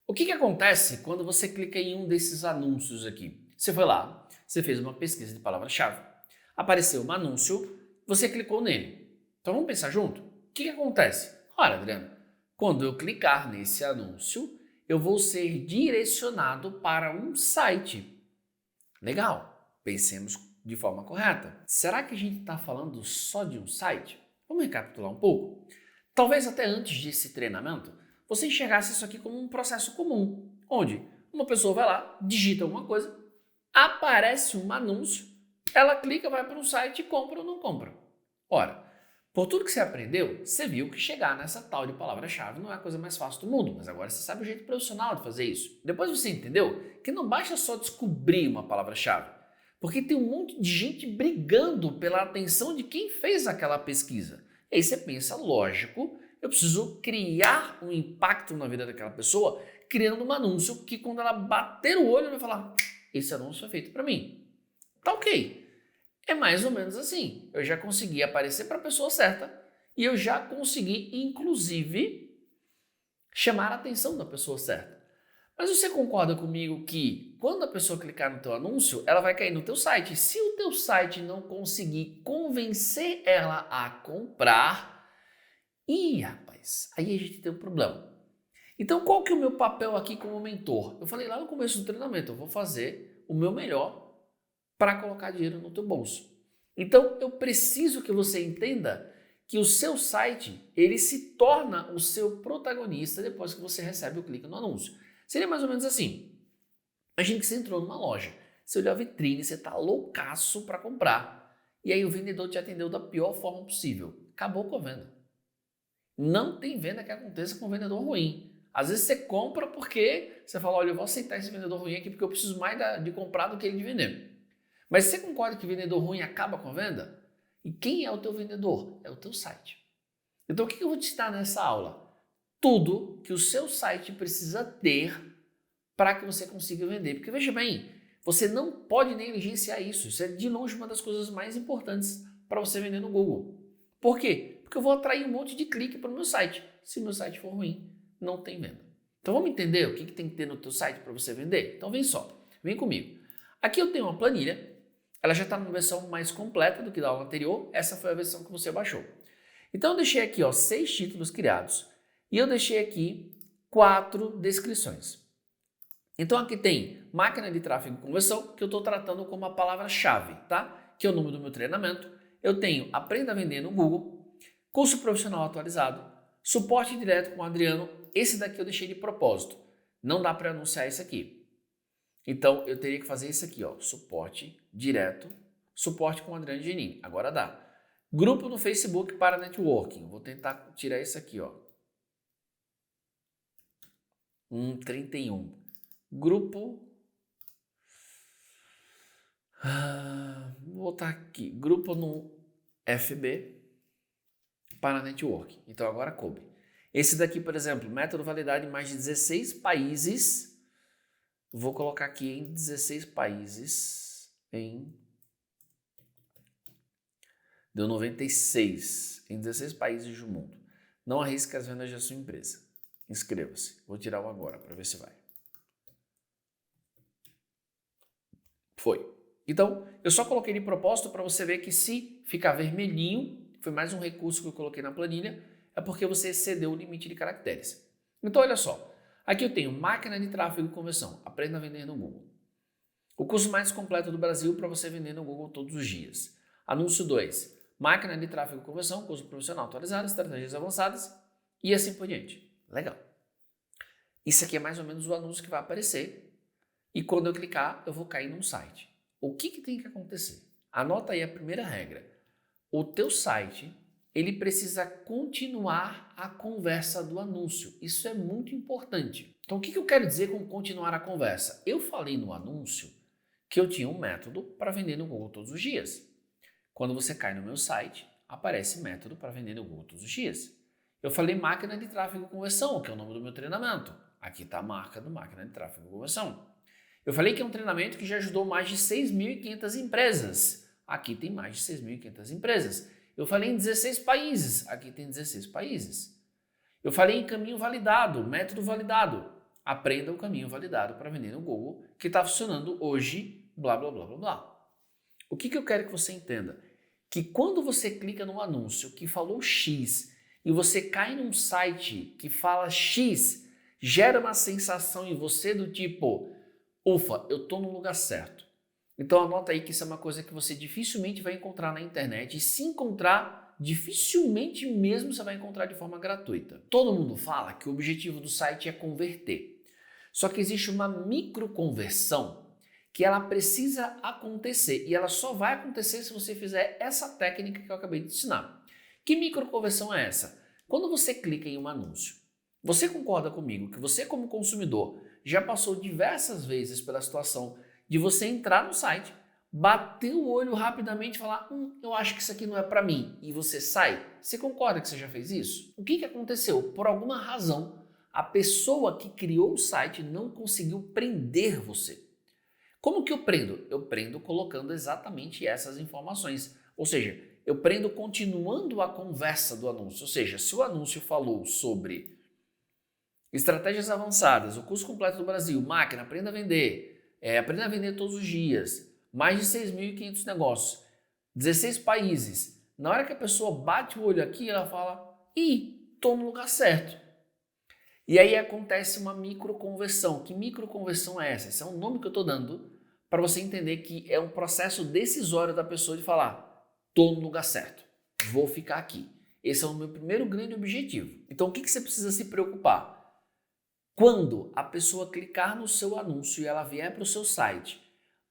O que acontece quando você clica em um desses anúncios aqui? Você foi lá, você fez uma pesquisa de palavra-chave, apareceu um anúncio, você clicou nele. Então vamos pensar junto? O que acontece? Ora, Adriano, quando eu clicar nesse anúncio, eu vou ser direcionado para um site. Legal, pensemos de forma correta. Será que a gente está falando só de um site? Vamos recapitular um pouco? Talvez até antes desse treinamento, você enxergasse isso aqui como um processo comum, onde uma pessoa vai lá, digita alguma coisa, aparece um anúncio, ela clica, vai para um site e compra ou não compra. Ora, por tudo que você aprendeu, você viu que chegar nessa tal de palavra-chave não é a coisa mais fácil do mundo, mas agora você sabe o jeito profissional de fazer isso. Depois você entendeu que não basta só descobrir uma palavra-chave, porque tem um monte de gente brigando pela atenção de quem fez aquela pesquisa. E aí você pensa, lógico, eu preciso criar um impacto na vida daquela pessoa, criando um anúncio que quando ela bater o olho, ela vai falar, esse anúncio é feito para mim. Tá ok. É mais ou menos assim. Eu já consegui aparecer para a pessoa certa e eu já consegui, inclusive, chamar a atenção da pessoa certa. Mas você concorda comigo que quando a pessoa clicar no teu anúncio, ela vai cair no teu site. Se o teu site não conseguir convencer ela a comprar, rapaz, aí a gente tem um problema. Então, qual que é o meu papel aqui como mentor? Eu falei lá no começo do treinamento, eu vou fazer o meu melhor para colocar dinheiro no teu bolso. Então, eu preciso que você entenda que o seu site, ele se torna o seu protagonista depois que você recebe o clique no anúncio. Seria mais ou menos assim. Imagina que você entrou numa loja, você olhou a vitrine, você está loucaço para comprar. E aí o vendedor te atendeu da pior forma possível. Acabou com a venda. Não tem venda que aconteça com um vendedor ruim. Às vezes você compra porque você fala, olha, eu vou aceitar esse vendedor ruim aqui porque eu preciso mais de comprar do que ele de vender. Mas você concorda que vendedor ruim acaba com a venda? E quem é o teu vendedor? É o teu site. Então o que eu vou te ensinar nessa aula? Tudo que o seu site precisa ter para que você consiga vender. Porque veja bem, você não pode negligenciar isso. Isso é de longe uma das coisas mais importantes para você vender no Google. Por quê? Porque eu vou atrair um monte de clique para o meu site. Se o meu site for ruim, não tem venda. Então vamos entender o que tem que ter no teu site para você vender? Então vem só, vem comigo. Aqui eu tenho uma planilha, ela já está numa versão mais completa do que da aula anterior, essa foi a versão que você baixou. Então eu deixei aqui 6 títulos criados e eu deixei aqui 4 descrições. Então aqui tem máquina de tráfego e conversão, que eu estou tratando como a palavra-chave, tá? Que é o nome do meu treinamento. Eu tenho Aprenda a Vender no Google, curso profissional atualizado, suporte direto com o Adriano. Esse daqui eu deixei de propósito. Não dá para anunciar esse aqui. Então eu teria que fazer isso aqui, suporte direto, suporte com o Adriano Genin. Agora dá. Grupo no Facebook para networking. Vou tentar tirar isso aqui, 31. Grupo. Vou botar aqui. Grupo no FB para networking. Então agora coube. Esse daqui, por exemplo, método validado em mais de 16 países. Vou colocar aqui em 16 países. Deu 96 em 16 países do mundo. Não arrisque as vendas da sua empresa. Inscreva-se. Vou tirar um agora para ver se vai. Foi. Então, eu só coloquei de propósito para você ver que se ficar vermelhinho, foi mais um recurso que eu coloquei na planilha, é porque você excedeu o limite de caracteres. Então, olha só. Aqui eu tenho máquina de tráfego e conversão. Aprenda a vender no Google. O curso mais completo do Brasil para você vender no Google todos os dias. Anúncio 2. Máquina de tráfego e conversão, curso profissional atualizado, estratégias avançadas e assim por diante. Legal. Isso aqui é mais ou menos o anúncio que vai aparecer. E quando eu clicar, eu vou cair num site. O que tem que acontecer? Anota aí a primeira regra. O teu site, ele precisa continuar a conversa do anúncio. Isso é muito importante. Então, o que eu quero dizer com continuar a conversa? Eu falei no anúncio que eu tinha um método para vender no Google todos os dias. Quando você cai no meu site, aparece método para vender no Google todos os dias. Eu falei máquina de tráfego e conversão, que é o nome do meu treinamento. Aqui está a marca do máquina de tráfego e conversão. Eu falei que é um treinamento que já ajudou mais de 6.500 empresas. Aqui tem mais de 6.500 empresas. Eu falei em 16 países. Aqui tem 16 países. Eu falei em caminho validado, método validado. aprenda o caminho validado para vender no Google, que está funcionando hoje, blá, blá, blá, blá, blá. O que eu quero que você entenda? Que quando você clica num anúncio que falou X e você cai num site que fala X, gera uma sensação em você do tipo, ufa, eu estou no lugar certo. Então anota aí que isso é uma coisa que você dificilmente vai encontrar na internet e se encontrar, dificilmente mesmo você vai encontrar de forma gratuita. Todo mundo fala que o objetivo do site é converter. Só que existe uma microconversão que ela precisa acontecer e ela só vai acontecer se você fizer essa técnica que eu acabei de ensinar. Que microconversão é essa? Quando você clica em um anúncio, você concorda comigo que você como consumidor já passou diversas vezes pela situação de você entrar no site, bater o olho rapidamente e falar, eu acho que isso aqui não é para mim, e você sai? Você concorda que você já fez isso? O que aconteceu? Por alguma razão, a pessoa que criou o site não conseguiu prender você. Como que eu prendo? Eu prendo colocando exatamente essas informações. Ou seja, eu prendo continuando a conversa do anúncio. Ou seja, se o anúncio falou sobre estratégias avançadas, o curso completo do Brasil, máquina, aprenda a vender todos os dias, mais de 6.500 negócios, 16 países. Na hora que a pessoa bate o olho aqui, ela fala, estou no lugar certo. E aí acontece uma microconversão. Que microconversão é essa? Esse é um nome que eu estou dando para você entender que é um processo decisório da pessoa de falar, estou no lugar certo, vou ficar aqui. Esse é o meu primeiro grande objetivo. Então o que você precisa se preocupar? Quando a pessoa clicar no seu anúncio e ela vier para o seu site,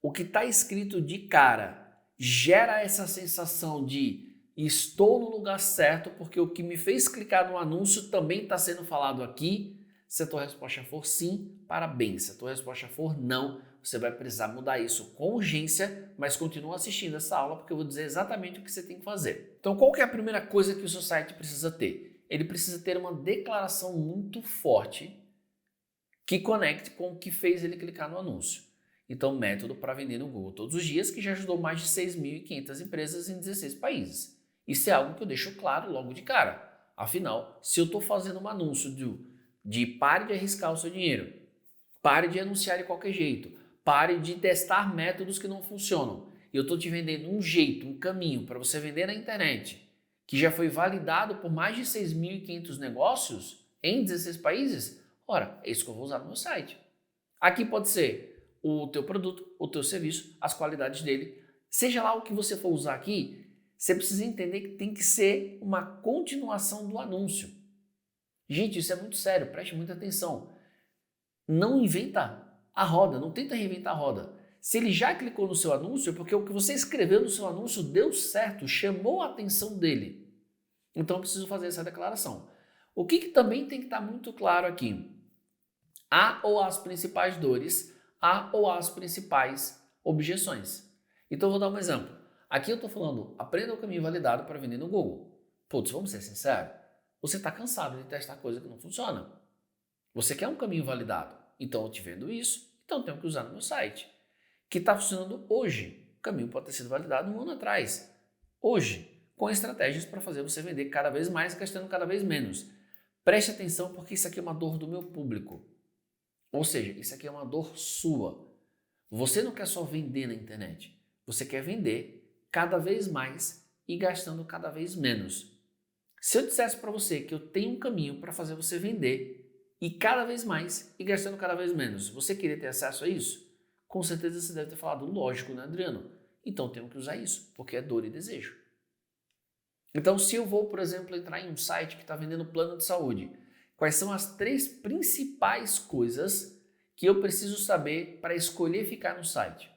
o que está escrito de cara gera essa sensação de estou no lugar certo porque o que me fez clicar no anúncio também está sendo falado aqui. Se a tua resposta for sim, parabéns. Se a tua resposta for não, você vai precisar mudar isso com urgência, mas continua assistindo essa aula porque eu vou dizer exatamente o que você tem que fazer. Então, qual que é a primeira coisa que o seu site precisa ter? Ele precisa ter uma declaração muito forte que conecte com o que fez ele clicar no anúncio. Então, método para vender no Google todos os dias, que já ajudou mais de 6.500 empresas em 16 países. Isso é algo que eu deixo claro logo de cara. Afinal, se eu estou fazendo um anúncio de pare de arriscar o seu dinheiro, pare de anunciar de qualquer jeito, pare de testar métodos que não funcionam, e eu estou te vendendo um jeito, um caminho para você vender na internet, que já foi validado por mais de 6.500 negócios em 16 países, ora, é isso que eu vou usar no meu site. Aqui pode ser o teu produto, o teu serviço, as qualidades dele. Seja lá o que você for usar aqui, você precisa entender que tem que ser uma continuação do anúncio. Gente, isso é muito sério, preste muita atenção. Não inventa a roda, não tenta reinventar a roda. Se ele já clicou no seu anúncio, é porque o que você escreveu no seu anúncio deu certo, chamou a atenção dele. Então eu preciso fazer essa declaração. O que também tem que estar muito claro aqui? Há ou as principais dores, há ou as principais objeções. Então eu vou dar um exemplo. Aqui eu estou falando, aprenda o caminho validado para vender no Google. Putz, vamos ser sinceros, você está cansado de testar coisa que não funciona. Você quer um caminho validado, então eu te vendo isso, então eu tenho que usar no meu site. Que está funcionando hoje. O caminho pode ter sido validado um ano atrás. Hoje, com estratégias para fazer você vender cada vez mais, gastando cada vez menos. Preste atenção porque isso aqui é uma dor do meu público. Ou seja, isso aqui é uma dor sua. Você não quer só vender na internet. Você quer vender cada vez mais e gastando cada vez menos. Se eu dissesse para você que eu tenho um caminho para fazer você vender e cada vez mais e gastando cada vez menos, você queria ter acesso a isso? Com certeza você deve ter falado, lógico, né, Adriano? Então temos que usar isso, porque é dor e desejo. Então, se eu vou, por exemplo, entrar em um site que está vendendo plano de saúde, quais são as 3 principais coisas que eu preciso saber para escolher ficar no site?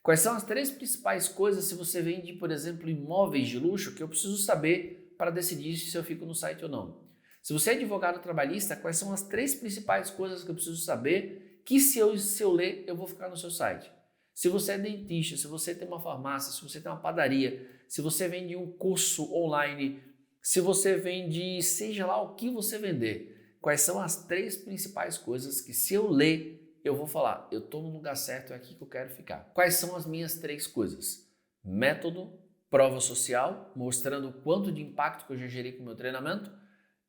Quais são as 3 principais coisas se você vende, por exemplo, imóveis de luxo que eu preciso saber para decidir se eu fico no site ou não? Se você é advogado trabalhista, quais são as 3 principais coisas que eu preciso saber que se eu ler, eu vou ficar no seu site? Se você é dentista, se você tem uma farmácia, se você tem uma padaria, se você vende um curso online, se você vende, seja lá o que você vender, quais são as 3 principais coisas que se eu ler, eu vou falar, eu estou no lugar certo, é aqui que eu quero ficar. Quais são as minhas 3 coisas? Método, prova social, mostrando o quanto de impacto que eu já gerei com o meu treinamento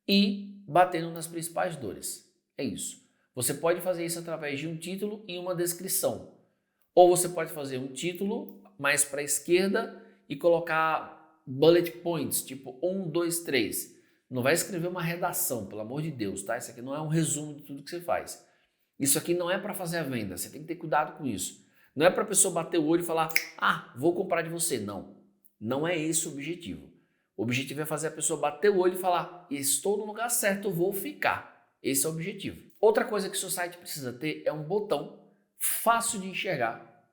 e batendo nas principais dores. É isso. Você pode fazer isso através de um título e uma descrição. Ou você pode fazer um título mais para a esquerda e colocar bullet points, tipo 1, 2, 3. Não vai escrever uma redação, pelo amor de Deus, tá? Isso aqui não é um resumo de tudo que você faz. Isso aqui não é para fazer a venda, você tem que ter cuidado com isso. Não é para a pessoa bater o olho e falar, vou comprar de você. Não, não é esse o objetivo. O objetivo é fazer a pessoa bater o olho e falar, estou no lugar certo, vou ficar. Esse é o objetivo. Outra coisa que o seu site precisa ter é um botão fácil de enxergar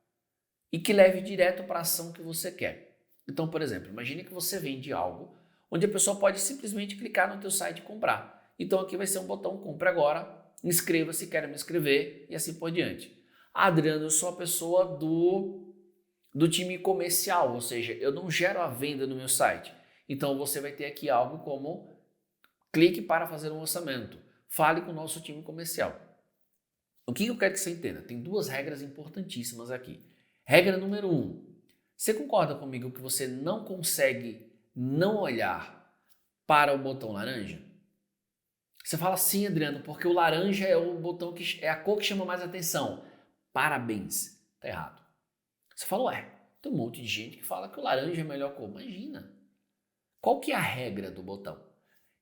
e que leve direto para a ação que você quer. Então, por exemplo, imagine que você vende algo onde a pessoa pode simplesmente clicar no teu site e comprar. Então aqui vai ser um botão compre agora, inscreva-se, quero me inscrever e assim por diante. Adriano, eu sou a pessoa do time comercial, ou seja, eu não gero a venda no meu site. Então você vai ter aqui algo como clique para fazer um orçamento, fale com o nosso time comercial. O que eu quero que você entenda? Tem duas regras importantíssimas aqui. Regra número 1. Você concorda comigo que você não consegue não olhar para o botão laranja? Você fala sim, Adriano, porque o laranja é o botão que é a cor que chama mais atenção. Parabéns. Tá errado. Você fala, tem um monte de gente que fala que o laranja é a melhor cor. Imagina. Qual que é a regra do botão?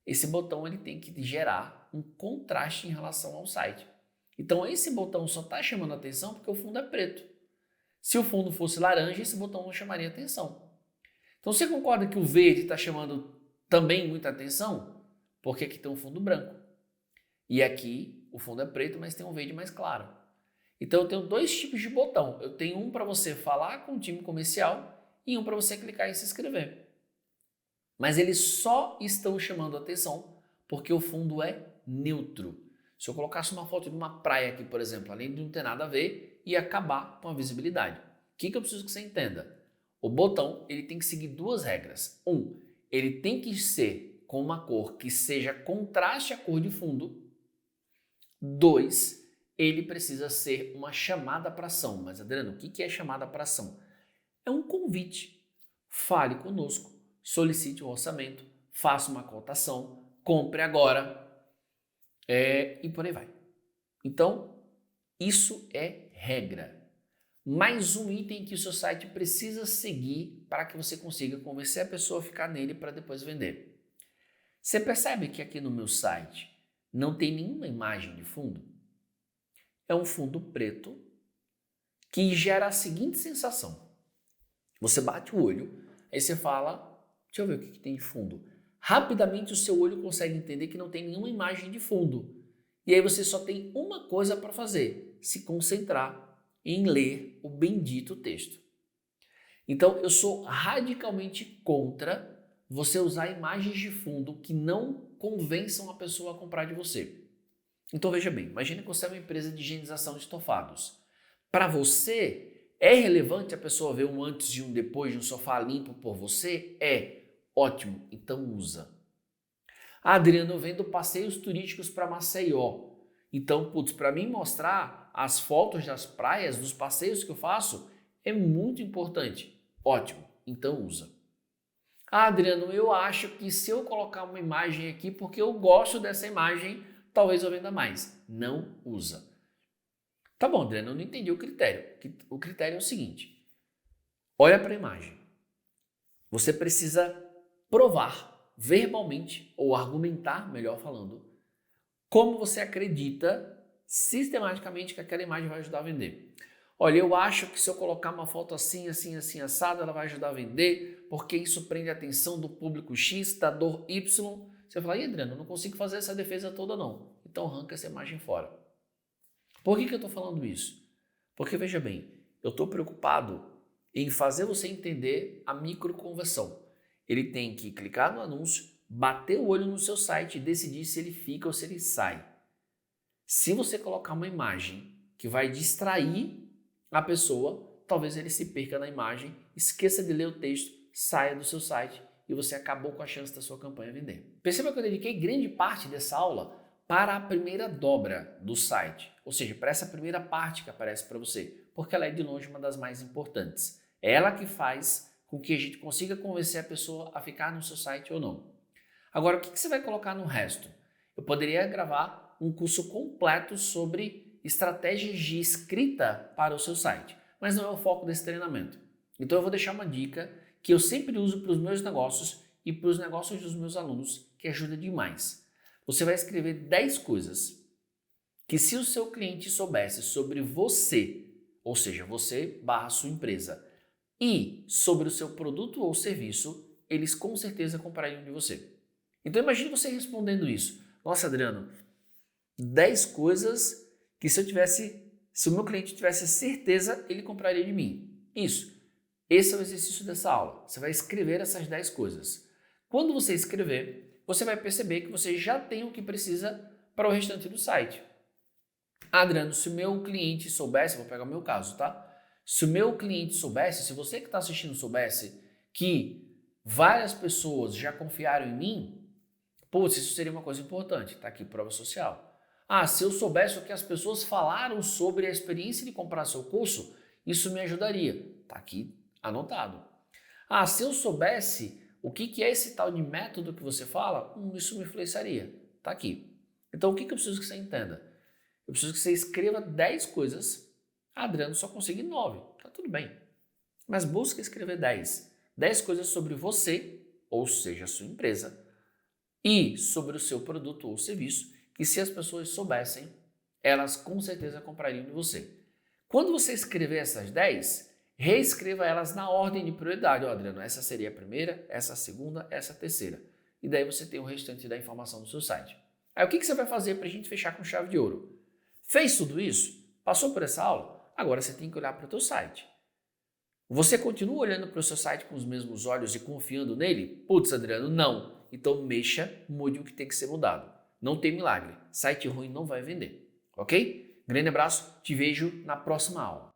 Esse botão ele tem que gerar um contraste em relação ao site. Então esse botão só está chamando atenção porque o fundo é preto. Se o fundo fosse laranja, esse botão não chamaria atenção. Então você concorda que o verde está chamando também muita atenção? Porque aqui tem um fundo branco. E aqui o fundo é preto, mas tem um verde mais claro. Então eu tenho dois tipos de botão. Eu tenho um para você falar com o time comercial e um para você clicar e se inscrever. Mas eles só estão chamando atenção porque o fundo é neutro. Se eu colocasse uma foto de uma praia aqui, por exemplo, além de não ter nada a ver, ia acabar com a visibilidade. O que eu preciso que você entenda? O botão ele tem que seguir duas regras. Ele tem que ser com uma cor que seja contraste à cor de fundo. 2, ele precisa ser uma chamada para ação. Mas, Adriano, o que é chamada para ação? É um convite. Fale conosco, solicite um orçamento, faça uma cotação, compre agora e por aí vai. Então, isso é regra. Mais um item que o seu site precisa seguir para que você consiga convencer a pessoa a ficar nele para depois vender. Você percebe que aqui no meu site não tem nenhuma imagem de fundo? É um fundo preto que gera a seguinte sensação. Você bate o olho, aí você fala, deixa eu ver o que tem de fundo. Rapidamente o seu olho consegue entender que não tem nenhuma imagem de fundo. E aí você só tem uma coisa para fazer, se concentrar em ler o bendito texto. Então eu sou radicalmente contra você usar imagens de fundo que não convençam a pessoa a comprar de você. Então veja bem, imagine que você é uma empresa de higienização de estofados. Para você, é relevante a pessoa ver um antes e um depois de um sofá limpo por você? É. Ótimo, então usa. Adriano, eu vendo passeios turísticos para Maceió. Então, para mim mostrar as fotos das praias, dos passeios que eu faço, é muito importante. Ótimo, então usa. Adriano, eu acho que se eu colocar uma imagem aqui, porque eu gosto dessa imagem, talvez eu venda mais. Não usa. Tá bom, Adriano, eu não entendi o critério. O critério é o seguinte. Olha para a imagem. Você precisa provar verbalmente, ou argumentar, melhor falando, como você acredita sistematicamente que aquela imagem vai ajudar a vender. Olha, eu acho que se eu colocar uma foto assim, assim, assim, assada, ela vai ajudar a vender, porque isso prende a atenção do público X, da dor Y. Você vai falar, Adriano, eu não consigo fazer essa defesa toda não. Então arranca essa imagem fora. Por que eu estou falando isso? Porque, veja bem, eu estou preocupado em fazer você entender a microconversão. Ele tem que clicar no anúncio, bater o olho no seu site e decidir se ele fica ou se ele sai. Se você colocar uma imagem que vai distrair a pessoa, talvez ele se perca na imagem, esqueça de ler o texto, saia do seu site e você acabou com a chance da sua campanha vender. Perceba que eu dediquei grande parte dessa aula para a primeira dobra do site, ou seja, para essa primeira parte que aparece para você, porque ela é de longe uma das mais importantes. É ela que faz com que a gente consiga convencer a pessoa a ficar no seu site ou não. Agora, o que você vai colocar no resto? Eu poderia gravar um curso completo sobre estratégias de escrita para o seu site, mas não é o foco desse treinamento. Então eu vou deixar uma dica que eu sempre uso para os meus negócios e para os negócios dos meus alunos, que ajuda demais. Você vai escrever 10 coisas que, se o seu cliente soubesse sobre você, ou seja, você barra sua empresa, e sobre o seu produto ou serviço, eles com certeza comprariam de você. Então imagine você respondendo isso. Nossa, Adriano, 10 coisas que se o meu cliente tivesse certeza, ele compraria de mim. Isso. Esse é o exercício dessa aula. Você vai escrever essas 10 coisas. Quando você escrever, você vai perceber que você já tem o que precisa para o restante do site. Adriano, se o meu cliente soubesse, vou pegar o meu caso, tá? Se o meu cliente soubesse, se você que está assistindo soubesse que várias pessoas já confiaram em mim, putz, isso seria uma coisa importante, tá aqui prova social. Ah, se eu soubesse o que as pessoas falaram sobre a experiência de comprar seu curso, isso me ajudaria, tá aqui anotado. Ah, se eu soubesse o que é esse tal de método que você fala, isso me influenciaria, tá aqui. Então o que eu preciso que você entenda? Eu preciso que você escreva 10 coisas. Adriano só consegue 9, tá tudo bem. Mas busca escrever 10. 10 coisas sobre você, ou seja, a sua empresa, e sobre o seu produto ou serviço, que se as pessoas soubessem, elas com certeza comprariam de você. Quando você escrever essas 10, reescreva elas na ordem de prioridade. Adriano, essa seria a primeira, essa a segunda, essa a terceira. E daí você tem o restante da informação do seu site. Aí o que você vai fazer para a gente fechar com chave de ouro? Fez tudo isso? Passou por essa aula? Agora você tem que olhar para o teu site. Você continua olhando para o seu site com os mesmos olhos e confiando nele? Putz, Adriano, não. Então mexa, mude o que tem que ser mudado. Não tem milagre. Site ruim não vai vender. Ok? Grande abraço, te vejo na próxima aula.